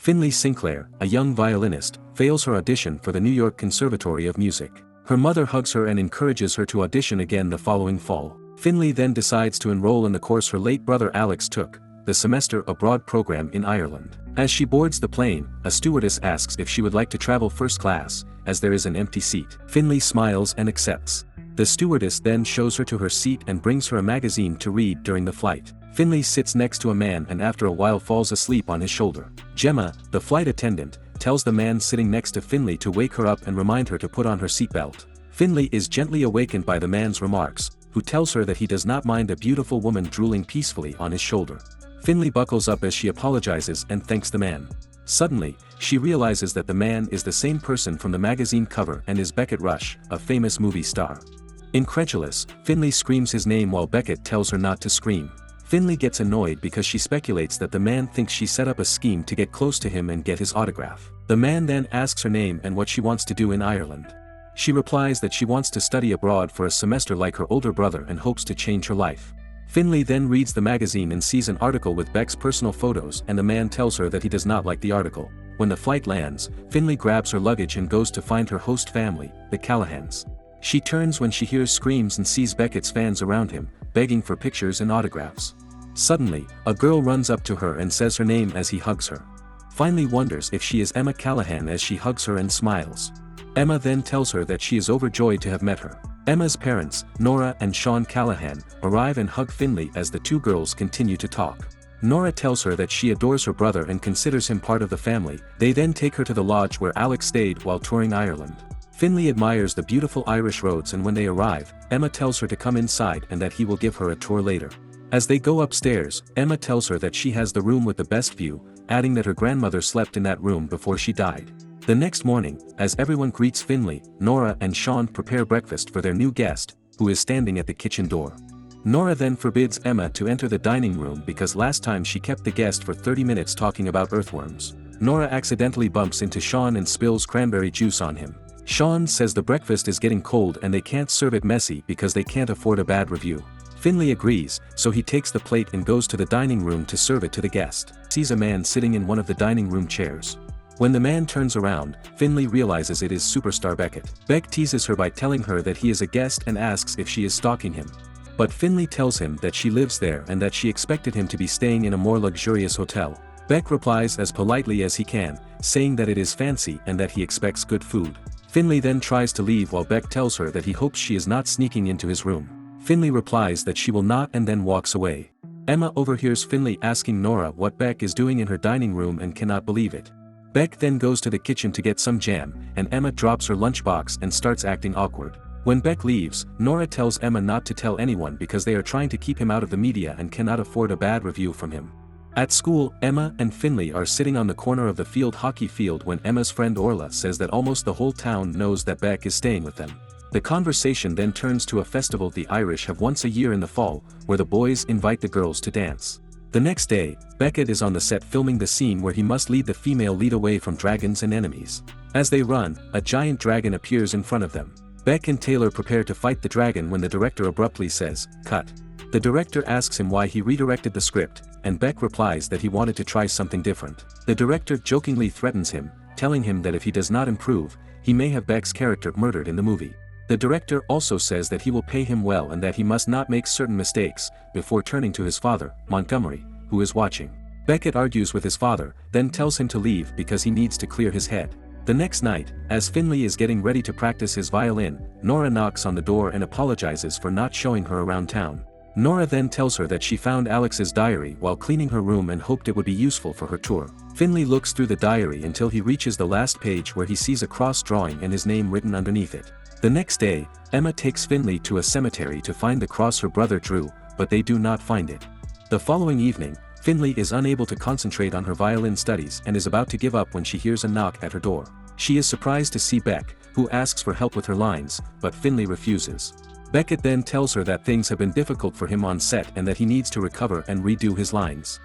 Finley Sinclair, a young violinist, fails her audition for the New York Conservatory of Music. Her mother hugs her and encourages her to audition again the following fall. Finley then decides to enroll in the course her late brother Alex took, the semester abroad program in Ireland. As she boards the plane, a stewardess asks if she would like to travel first class, as there is an empty seat. Finley smiles and accepts. The stewardess then shows her to her seat and brings her a magazine to read during the flight. Finley sits next to a man and after a while falls asleep on his shoulder. Gemma, the flight attendant, tells the man sitting next to Finley to wake her up and remind her to put on her seatbelt. Finley is gently awakened by the man's remarks, who tells her that he does not mind a beautiful woman drooling peacefully on his shoulder. Finley buckles up as she apologizes and thanks the man. Suddenly, she realizes that the man is the same person from the magazine cover and is Beckett Rush, a famous movie star. Incredulous, Finley screams his name while Beckett tells her not to scream. Finley gets annoyed because she speculates that the man thinks she set up a scheme to get close to him and get his autograph. The man then asks her name and what she wants to do in Ireland. She replies that she wants to study abroad for a semester like her older brother and hopes to change her life. Finley then reads the magazine and sees an article with Beck's personal photos and the man tells her that he does not like the article. When the flight lands, Finley grabs her luggage and goes to find her host family, the Callahans. She turns when she hears screams and sees Beckett's fans around him, begging for pictures and autographs. Suddenly, a girl runs up to her and says her name as he hugs her. Finley wonders if she is Emma Callahan as she hugs her and smiles. Emma then tells her that she is overjoyed to have met her. Emma's parents, Nora and Sean Callahan, arrive and hug Finley as the two girls continue to talk. Nora tells her that she adores her brother and considers him part of the family. They then take her to the lodge where Alex stayed while touring Ireland. Finley admires the beautiful Irish roads and when they arrive, Emma tells her to come inside and that he will give her a tour later. As they go upstairs, Emma tells her that she has the room with the best view, adding that her grandmother slept in that room before she died. The next morning, as everyone greets Finley, Nora and Sean prepare breakfast for their new guest, who is standing at the kitchen door. Nora then forbids Emma to enter the dining room because last time she kept the guest for 30 minutes talking about earthworms. Nora accidentally bumps into Sean and spills cranberry juice on him. Sean says the breakfast is getting cold and they can't serve it messy because they can't afford a bad review. Finley agrees, so he takes the plate and goes to the dining room to serve it to the guest. Sees a man sitting in one of the dining room chairs. When the man turns around, Finley realizes it is superstar Beckett. Beck teases her by telling her that he is a guest and asks if she is stalking him. But Finley tells him that she lives there and that she expected him to be staying in a more luxurious hotel. Beck replies as politely as he can, saying that it is fancy and that he expects good food. Finley then tries to leave while Beck tells her that he hopes she is not sneaking into his room. Finley replies that she will not and then walks away. Emma overhears Finley asking Nora what Beck is doing in her dining room and cannot believe it. Beck then goes to the kitchen to get some jam, and Emma drops her lunchbox and starts acting awkward. When Beck leaves, Nora tells Emma not to tell anyone because they are trying to keep him out of the media and cannot afford a bad review from him. At school, Emma and Finley are sitting on the corner of the field hockey field when Emma's friend Orla says that almost the whole town knows that Beck is staying with them. The conversation then turns to a festival the Irish have once a year in the fall, where the boys invite the girls to dance. The next day, Beckett is on the set filming the scene where he must lead the female lead away from dragons and enemies. As they run, a giant dragon appears in front of them. Beck and Taylor prepare to fight the dragon when the director abruptly says, "Cut." The director asks him why he redirected the script, and Beck replies that he wanted to try something different. The director jokingly threatens him, telling him that if he does not improve, he may have Beck's character murdered in the movie. The director also says that he will pay him well and that he must not make certain mistakes, before turning to his father, Montgomery, who is watching. Beckett argues with his father, then tells him to leave because he needs to clear his head. The next night, as Finley is getting ready to practice his violin, Nora knocks on the door and apologizes for not showing her around town. Nora then tells her that she found Alex's diary while cleaning her room and hoped it would be useful for her tour. Finley looks through the diary until he reaches the last page where he sees a cross drawing and his name written underneath it. The next day, Emma takes Finley to a cemetery to find the cross her brother drew, but they do not find it. The following evening, Finley is unable to concentrate on her violin studies and is about to give up when she hears a knock at her door. She is surprised to see Beck, who asks for help with her lines, but Finley refuses. Beckett then tells her that things have been difficult for him on set and that he needs to recover and redo his lines.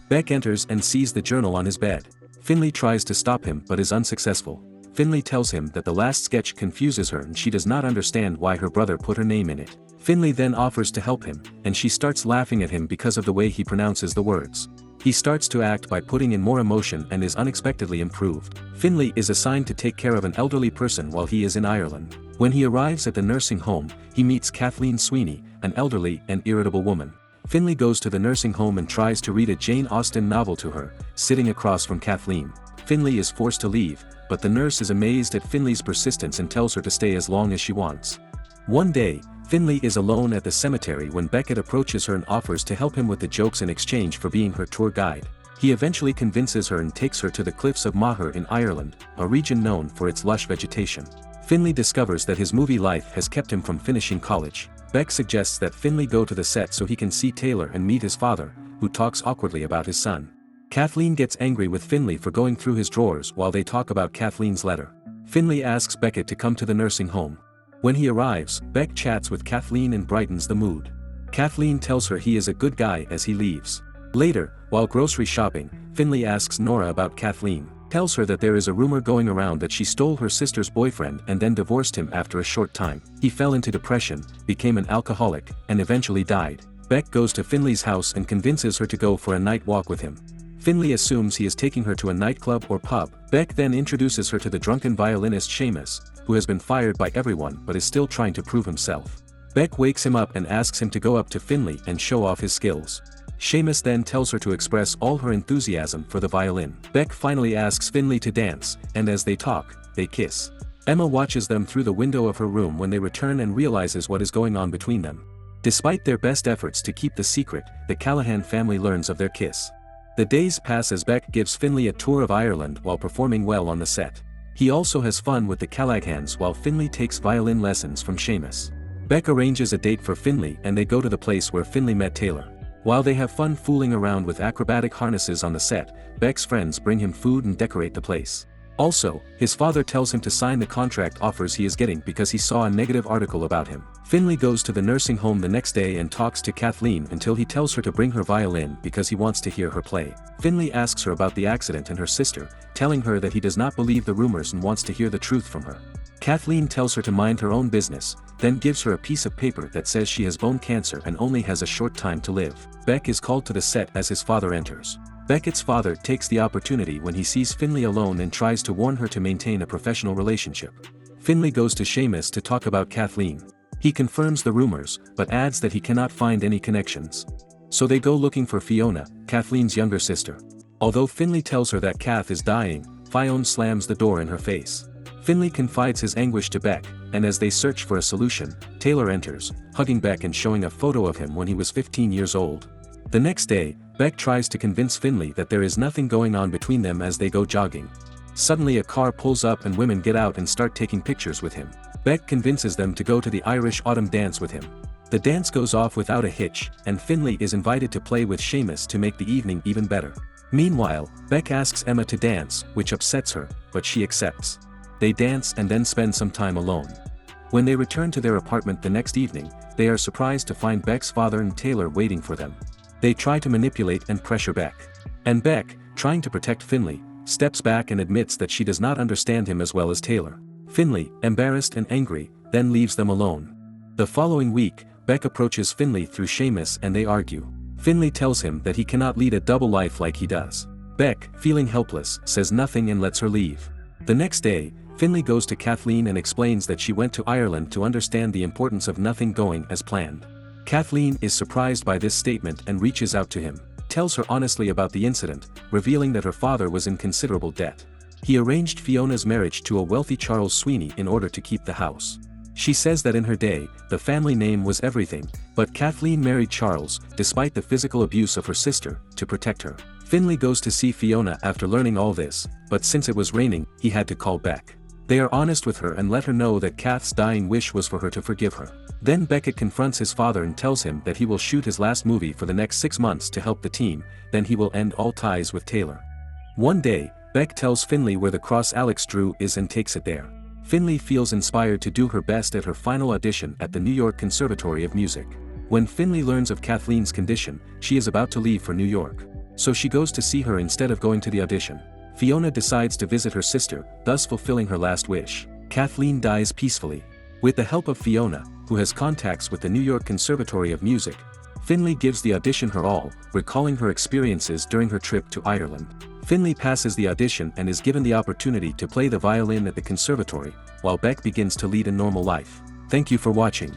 Beck enters and sees the journal on his bed. Finley tries to stop him but is unsuccessful. Finley tells him that the last sketch confuses her and she does not understand why her brother put her name in it. Finley then offers to help him, and she starts laughing at him because of the way he pronounces the words. He starts to act by putting in more emotion and is unexpectedly improved. Finley is assigned to take care of an elderly person while he is in Ireland. When he arrives at the nursing home, he meets Kathleen Sweeney, an elderly and irritable woman. Finley goes to the nursing home and tries to read a Jane Austen novel to her, sitting across from Kathleen. Finley is forced to leave, but the nurse is amazed at Finley's persistence and tells her to stay as long as she wants. One day, Finley is alone at the cemetery when Beckett approaches her and offers to help him with the jokes in exchange for being her tour guide. He eventually convinces her and takes her to the cliffs of Moher in Ireland, a region known for its lush vegetation. Finley discovers that his movie life has kept him from finishing college. Beck suggests that Finley go to the set so he can see Taylor and meet his father, who talks awkwardly about his son. Kathleen gets angry with Finley for going through his drawers while they talk about Kathleen's letter. Finley asks Beckett to come to the nursing home. When he arrives, Beck chats with Kathleen and brightens the mood. Kathleen tells her he is a good guy as he leaves. Later, while grocery shopping, Finley asks Nora about Kathleen, tells her that there is a rumor going around that she stole her sister's boyfriend and then divorced him after a short time. He fell into depression, became an alcoholic, and eventually died. Beck goes to Finley's house and convinces her to go for a night walk with him. Finley assumes he is taking her to a nightclub or pub. Beck then introduces her to the drunken violinist Seamus, who has been fired by everyone but is still trying to prove himself. Beck wakes him up and asks him to go up to Finley and show off his skills. Seamus then tells her to express all her enthusiasm for the violin. Beck finally asks Finley to dance, and as they talk, they kiss. Emma watches them through the window of her room when they return and realizes what is going on between them. Despite their best efforts to keep the secret, the Callahan family learns of their kiss. The days pass as Beck gives Finley a tour of Ireland while performing well on the set. He also has fun with the Callaghan's while Finley takes violin lessons from Seamus. Beck arranges a date for Finley and they go to the place where Finley met Taylor. While they have fun fooling around with acrobatic harnesses on the set, Beck's friends bring him food and decorate the place. Also, his father tells him to sign the contract offers he is getting because he saw a negative article about him. Finley goes to the nursing home the next day and talks to Kathleen until he tells her to bring her violin because he wants to hear her play. Finley asks her about the accident and her sister, telling her that he does not believe the rumors and wants to hear the truth from her. Kathleen tells her to mind her own business, then gives her a piece of paper that says she has bone cancer and only has a short time to live. Beck is called to the set as his father enters. Beckett's father takes the opportunity when he sees Finley alone and tries to warn her to maintain a professional relationship. Finley goes to Seamus to talk about Kathleen. He confirms the rumors, but adds that he cannot find any connections. So they go looking for Fiona, Kathleen's younger sister. Although Finley tells her that Kath is dying, Fiona slams the door in her face. Finley confides his anguish to Beck, and as they search for a solution, Taylor enters, hugging Beck and showing a photo of him when he was 15 years old. The next day, Beck tries to convince Finley that there is nothing going on between them as they go jogging. Suddenly a car pulls up and women get out and start taking pictures with him. Beck convinces them to go to the Irish autumn dance with him. The dance goes off without a hitch, and Finley is invited to play with Seamus to make the evening even better. Meanwhile, Beck asks Emma to dance, which upsets her, but she accepts. They dance and then spend some time alone. When they return to their apartment the next evening, they are surprised to find Beck's father and Taylor waiting for them. They try to manipulate and pressure Beck. And Beck, trying to protect Finley, steps back and admits that she does not understand him as well as Taylor. Finley, embarrassed and angry, then leaves them alone. The following week, Beck approaches Finley through Seamus and they argue. Finley tells him that he cannot lead a double life like he does. Beck, feeling helpless, says nothing and lets her leave. The next day, Finley goes to Kathleen and explains that she went to Ireland to understand the importance of nothing going as planned. Kathleen is surprised by this statement and reaches out to him, tells her honestly about the incident, revealing that her father was in considerable debt. He arranged Fiona's marriage to a wealthy Charles Sweeney in order to keep the house. She says that in her day, the family name was everything, but Kathleen married Charles, despite the physical abuse of her sister, to protect her. Finley goes to see Fiona after learning all this, but since it was raining, he had to call Beck. They are honest with her and let her know that Kath's dying wish was for her to forgive her. Then Beckett confronts his father and tells him that he will shoot his last movie for the next 6 months to help the team, then he will end all ties with Taylor. One day, Beck tells Finley where the cross Alex drew is and takes it there. Finley feels inspired to do her best at her final audition at the New York Conservatory of Music. When Finley learns of Kathleen's condition, she is about to leave for New York. So she goes to see her instead of going to the audition. Fiona decides to visit her sister, thus fulfilling her last wish. Kathleen dies peacefully. With the help of Fiona, who has contacts with the New York Conservatory of Music, Finley gives the audition her all, recalling her experiences during her trip to Ireland. Finley passes the audition and is given the opportunity to play the violin at the conservatory, while Beck begins to lead a normal life. Thank you for watching.